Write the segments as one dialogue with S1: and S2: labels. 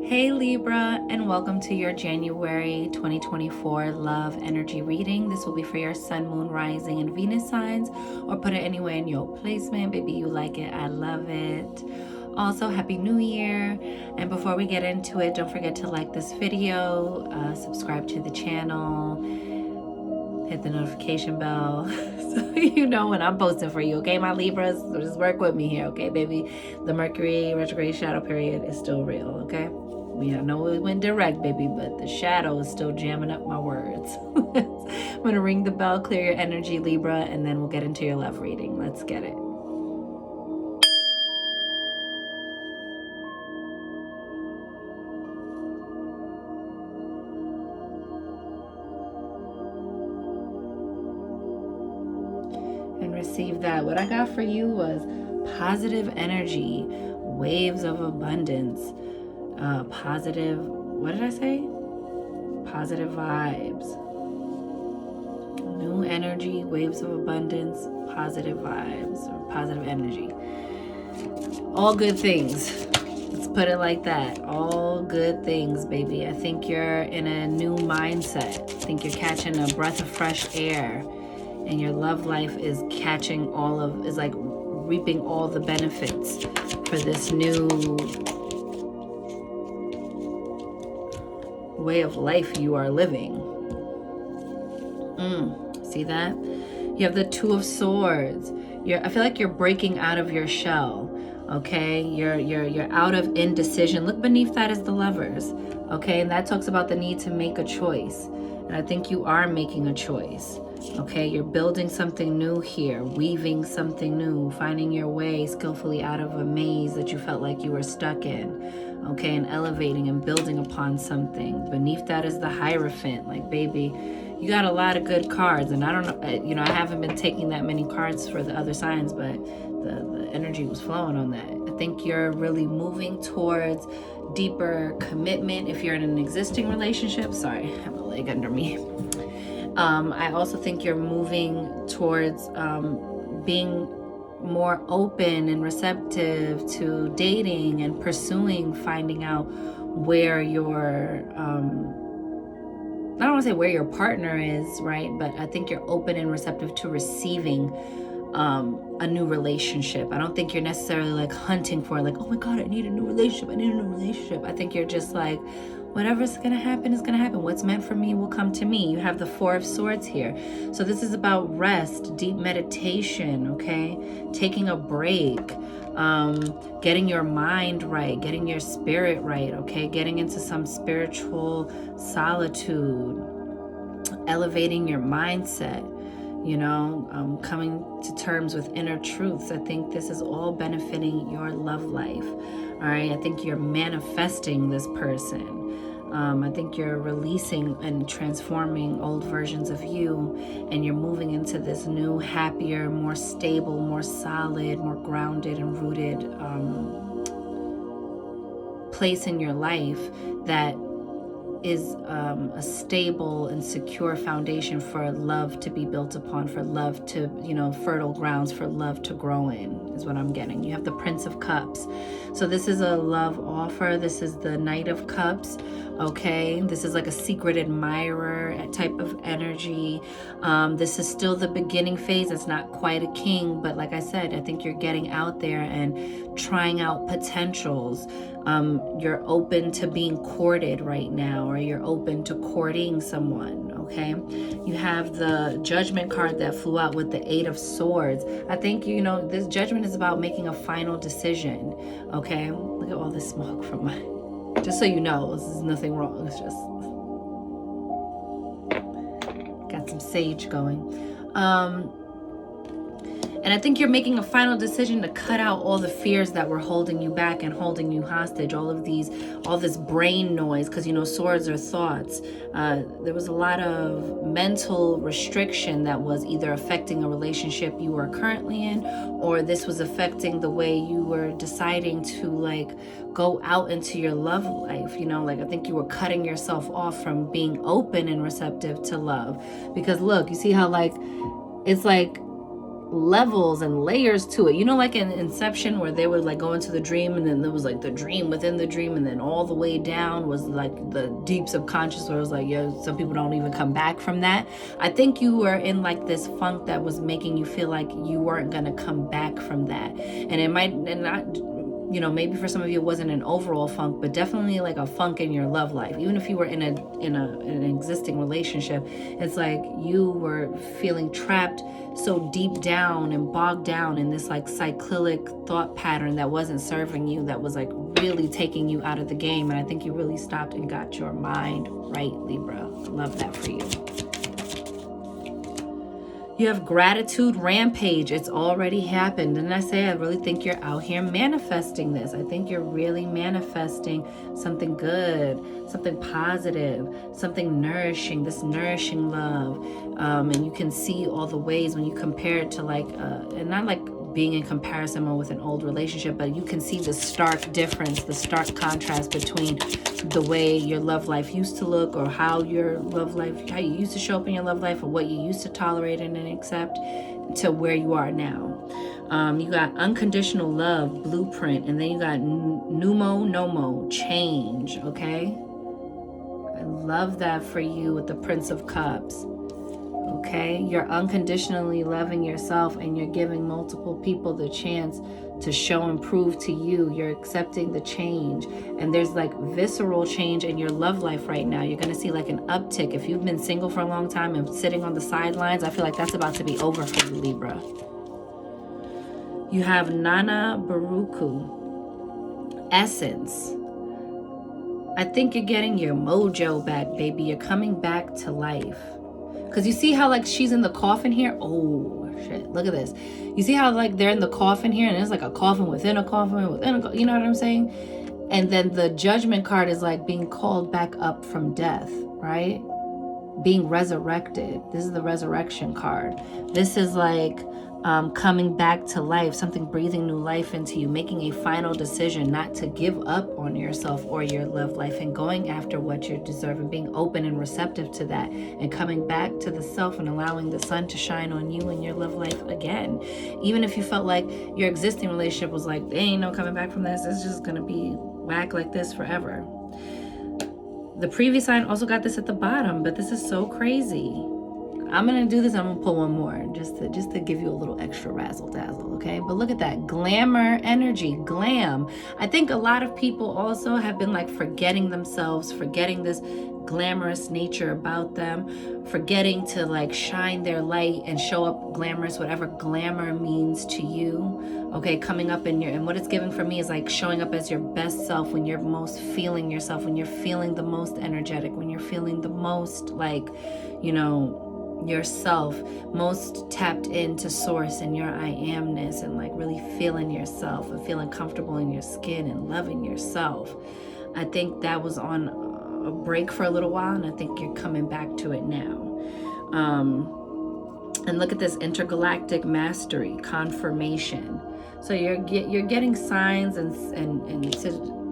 S1: Hey Libra, and welcome to your January 2024 love energy reading. This will be for your sun, moon, rising, and Venus signs, or put it anywhere in your placement. Baby, you like it, I love it. Also, Happy New Year. And before we get into it, don't forget to like this video, subscribe to the channel, hit the notification bell so you know when I'm posting for you, okay, my Libras? So just work with me here, okay, baby? The Mercury retrograde shadow period is still real, okay? I know it went direct, baby, but the shadow is still jamming up my words. I'm going to ring the bell, clear your energy, Libra, and then we'll get into your love reading. Let's get it. And receive that. What I got for you was positive energy, waves of abundance, positive, what did I say? Positive vibes, new energy, waves of abundance, positive vibes, or positive energy. All good things. Let's put it like that. All good things, baby. I think you're in a new mindset. I think you're catching a breath of fresh air, and your love life is catching is like reaping all the benefits for this new way of life you are living. See that? You have the Two of Swords. I feel like you're breaking out of your shell. Okay, you're out of indecision. Look beneath that is the Lovers. Okay, and that talks about the need to make a choice. And I think you are making a choice. Okay, you're building something new here, weaving something new, finding your way skillfully out of a maze that you felt like you were stuck in. Okay, and elevating and building upon something. Beneath that is the Hierophant. Like, baby, you got a lot of good cards, and I don't know, I haven't been taking that many cards for the other signs, but the energy was flowing on that. I think you're really moving towards deeper commitment if you're in an existing relationship. Sorry, I have a leg under me. I also think you're moving towards being more open and receptive to dating and pursuing, finding out where your I don't want to say where your partner is, right? But I think you're open and receptive to receiving a new relationship. I don't think you're necessarily like hunting for like, oh my God, I need a new relationship. I think you're just like, whatever's going to happen is going to happen. What's meant for me will come to me. You have the Four of Swords here. So this is about rest, deep meditation, okay? Taking a break, getting your mind right, getting your spirit right, okay? Getting into some spiritual solitude, elevating your mindset, coming to terms with inner truths. I think this is all benefiting your love life. All right, I think you're manifesting this person. I think you're releasing and transforming old versions of you, and you're moving into this new, happier, more stable, more solid, more grounded and rooted place in your life that is a stable and secure foundation for love to be built upon, for love to, fertile grounds for love to grow in, is what I'm getting. You have the Prince of Cups. So this is a love offer. This is the Knight of Cups. Okay, this is like a secret admirer type of energy. This is still the beginning phase. It's not quite a king, but like I said, I think you're getting out there and trying out potentials. You're open to being courted right now, or you're open to courting someone, okay? You have the Judgment card that flew out with the Eight of Swords. I think, this Judgment is about making a final decision, okay? Look at all this smoke from my... Just so you know, this is nothing wrong. It's just... got some sage going. And I think you're making a final decision to cut out all the fears that were holding you back and holding you hostage. All this brain noise, because, swords are thoughts. There was a lot of mental restriction that was either affecting a relationship you were currently in, or this was affecting the way you were deciding to like go out into your love life. I think you were cutting yourself off from being open and receptive to love. Because look, you see how like, it's like, levels and layers to it. You know, like in Inception, where they would like go into the dream, and then there was like the dream within the dream, and then all the way down was like the deep subconscious, where it was like, yeah, some people don't even come back from that. I think you were in like this funk that was making you feel like you weren't gonna come back from that. And it might, and not, you know, maybe for some of you it wasn't an overall funk, but definitely like a funk in your love life. Even if you were in an existing relationship, it's like you were feeling trapped so deep down and bogged down in this like cyclic thought pattern that wasn't serving you, that was like really taking you out of the game. And I think you really stopped and got your mind right, Libra. Love that for you. You have gratitude rampage. It's already happened. And I say, I really think you're out here manifesting this. I think you're really manifesting something good, something positive, something nourishing, this nourishing love. And you can see all the ways when you compare it to like, and not like being in comparison mode with an old relationship, but you can see the stark difference, the stark contrast between the way your love life used to look, or how your love life, how you used to show up in your love life, or what you used to tolerate and accept, to where you are now. You got unconditional love, blueprint, and then you got pneumo, nomo, change, okay? I love that for you with the Prince of Cups. Okay, you're unconditionally loving yourself, and you're giving multiple people the chance to show and prove to you. You're accepting the change, and there's like visceral change in your love life right now. You're going to see like an uptick. If you've been single for a long time and sitting on the sidelines, I feel like that's about to be over for you, Libra. You have Nana Baruku, essence. I think you're getting your mojo back, baby. You're coming back to life. Because you see how like she's in the coffin here? Oh, shit. Look at this. You see how like they're in the coffin here, and it's like a coffin within a coffin within a coffin. You know what I'm saying? And then the judgment card is like being called back up from death, right? Being resurrected. This is the resurrection card. This is like coming back to life, something breathing new life into you, making a final decision not to give up on yourself or your love life, and going after what you deserve, and being open and receptive to that, and coming back to the self, and allowing the sun to shine on you and your love life again. Even if you felt like your existing relationship was like, there ain't no coming back from this, it's just gonna be whack like this forever. The previous sign also got this at the bottom, but this is so crazy. I'm gonna do this. I'm gonna pull one more just to give you a little extra razzle dazzle, okay? But look at that glamour energy, glam. I think a lot of people also have been like forgetting themselves, forgetting this glamorous nature about them, forgetting to like shine their light and show up glamorous, whatever glamour means to you. Okay, coming up in your, and what it's giving for me is like showing up as your best self, when you're most feeling yourself, when you're feeling the most energetic, when you're feeling the most like, you know, yourself, most tapped into source and your I amness, and like really feeling yourself and feeling comfortable in your skin and loving yourself. I think that was on a break for a little while, and I think you're coming back to it now. And look at this intergalactic mastery, confirmation. So you're getting signs and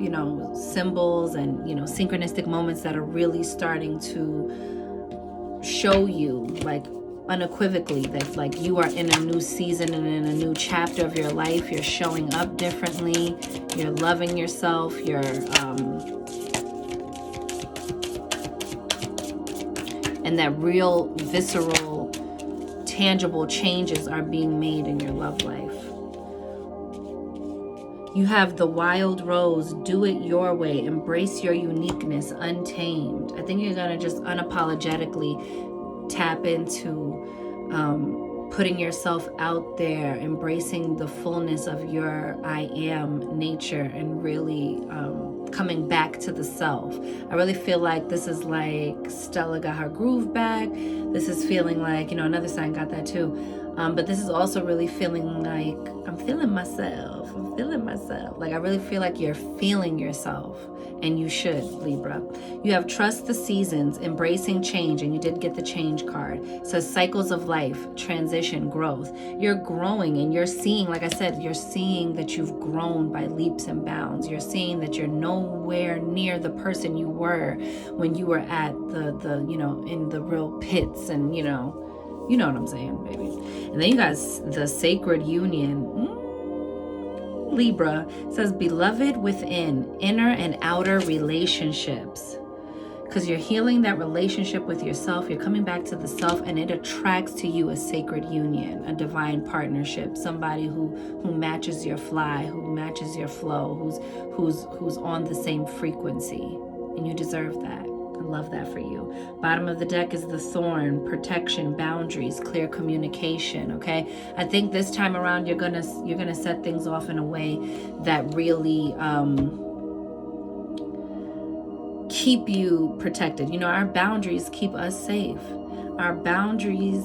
S1: you know, symbols and, you know, synchronistic moments that are really starting to show you like unequivocally that like you are in a new season and in a new chapter of your life. You're showing up differently, you're loving yourself, you're and that real visceral tangible changes are being made in your love life. You have the wild rose, do it your way, embrace your uniqueness, untamed. I think you're gonna just unapologetically tap into putting yourself out there, embracing the fullness of your I am nature, and really coming back to the self. I really feel like this is like Stella got her groove back. This is feeling like, you know, another sign got that too. But this is also really feeling like I'm feeling myself. I'm feeling myself. Like I really feel like you're feeling yourself, and you should, Libra. You have trust the seasons, embracing change, and you did get the change card. It says cycles of life, transition, growth. You're growing, and you're seeing, like I said, you're seeing that you've grown by leaps and bounds. You're seeing that you're nowhere near the person you were when you were at the you know, in the real pits and, you know, You know what I'm saying, baby. And then you got the sacred union. Libra says, beloved within, inner and outer relationships. Because you're healing that relationship with yourself. You're coming back to the self, and it attracts to you a sacred union, a divine partnership, somebody who matches your fly, who matches your flow, who's on the same frequency. And you deserve that. I love that for you. Bottom of the deck is the thorn, protection, boundaries, clear communication. Okay, I think this time around you're gonna set things off in a way that really keep you protected. You know, our boundaries keep us safe. Our boundaries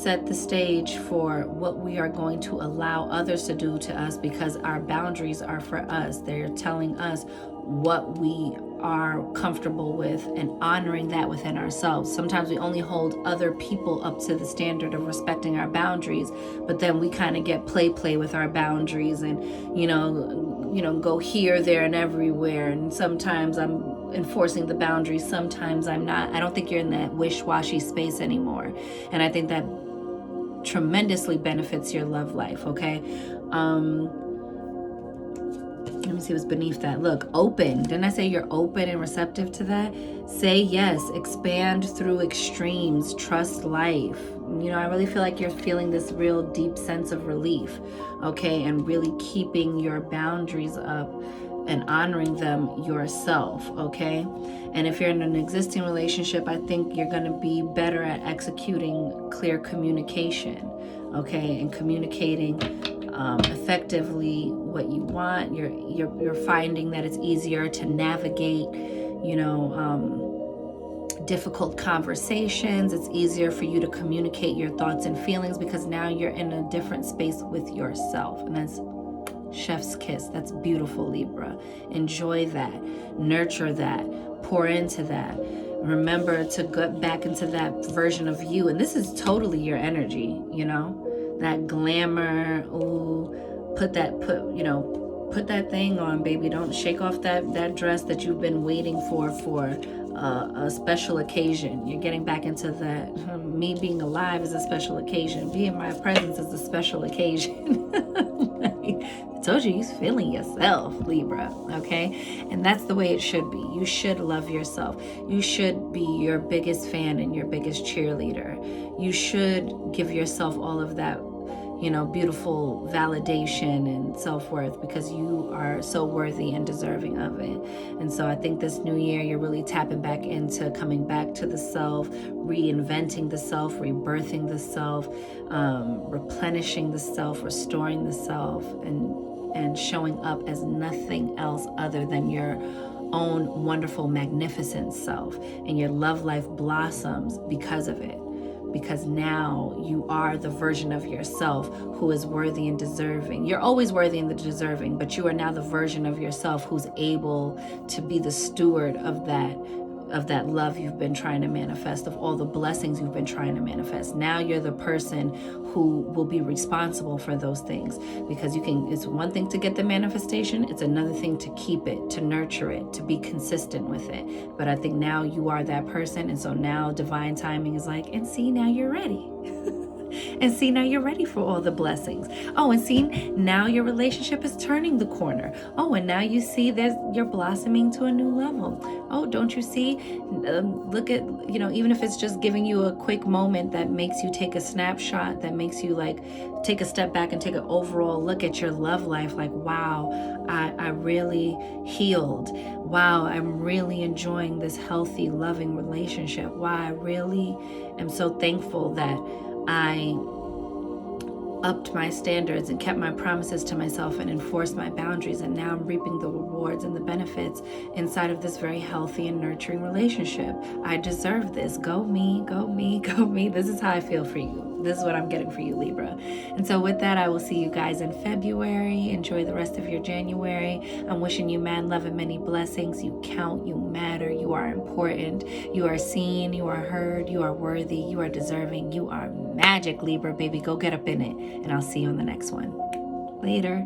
S1: set the stage for what we are going to allow others to do to us, because our boundaries are for us. They're telling us what we are comfortable with and honoring that within ourselves. Sometimes we only hold other people up to the standard of respecting our boundaries, but then we kind of get play with our boundaries, and you know, go here, there, and everywhere. And sometimes I'm enforcing the boundaries, sometimes I'm not. I don't think you're in that wish-washy space anymore, and I think that tremendously benefits your love life. Okay, let me see what's beneath that. Look, open. Didn't I say you're open and receptive to that? Say yes. Expand through extremes. Trust life. You know, I really feel like you're feeling this real deep sense of relief, okay? And really keeping your boundaries up and honoring them yourself, okay? And if you're in an existing relationship, I think you're going to be better at executing clear communication, okay? And communicating effectively what you want. You're finding that it's easier to navigate, you know, difficult conversations. It's easier for you to communicate your thoughts and feelings because now you're in a different space with yourself, and that's chef's kiss. That's beautiful, Libra. Enjoy that, nurture that, pour into that. Remember to get back into that version of you, and this is totally your energy, you know, that glamour. Ooh, put that thing on, baby. Don't shake off that dress that you've been waiting for a special occasion. You're getting back into that. Me being alive is a special occasion. Being in my presence is a special occasion. I told you, you're feeling yourself, Libra, okay? And that's the way it should be. You should love yourself. You should be your biggest fan and your biggest cheerleader. You should give yourself all of that, you know, beautiful validation and self-worth, because you are so worthy and deserving of it. And so I think this new year, you're really tapping back into coming back to the self, reinventing the self, rebirthing the self, replenishing the self, restoring the self, and showing up as nothing else other than your own wonderful, magnificent self. And your love life blossoms because of it. Because now you are the version of yourself who is worthy and deserving. You're always worthy and deserving, but you are now the version of yourself who's able to be the steward of that love you've been trying to manifest, of all the blessings you've been trying to manifest. Now you're the person who will be responsible for those things, because it's one thing to get the manifestation, it's another thing to keep it, to nurture it, to be consistent with it. But I think now you are that person, and so now divine timing is like, and see, now you're ready. And see, now you're ready for all the blessings. Oh, and see, now your relationship is turning the corner. Oh, and now you see you're blossoming to a new level. Oh, don't you see? Look at, you know, even if it's just giving you a quick moment that makes you take a snapshot, that makes you like take a step back and take an overall look at your love life. Like, wow, I really healed. Wow, I'm really enjoying this healthy, loving relationship. Wow, I really am so thankful that I upped my standards and kept my promises to myself and enforced my boundaries, and now I'm reaping the rewards and the benefits inside of this very healthy and nurturing relationship. I deserve this. Go me, go me, go me. This is how I feel for you. This is what I'm getting for you, Libra. And so with that, I will see you guys in February. Enjoy the rest of your January. I'm wishing you mad love and many blessings. You count, you matter, you are important, you are seen, you are heard, you are worthy, you are deserving, you are magic, Libra, baby. Go get up in it. And I'll see you on the next one. Later.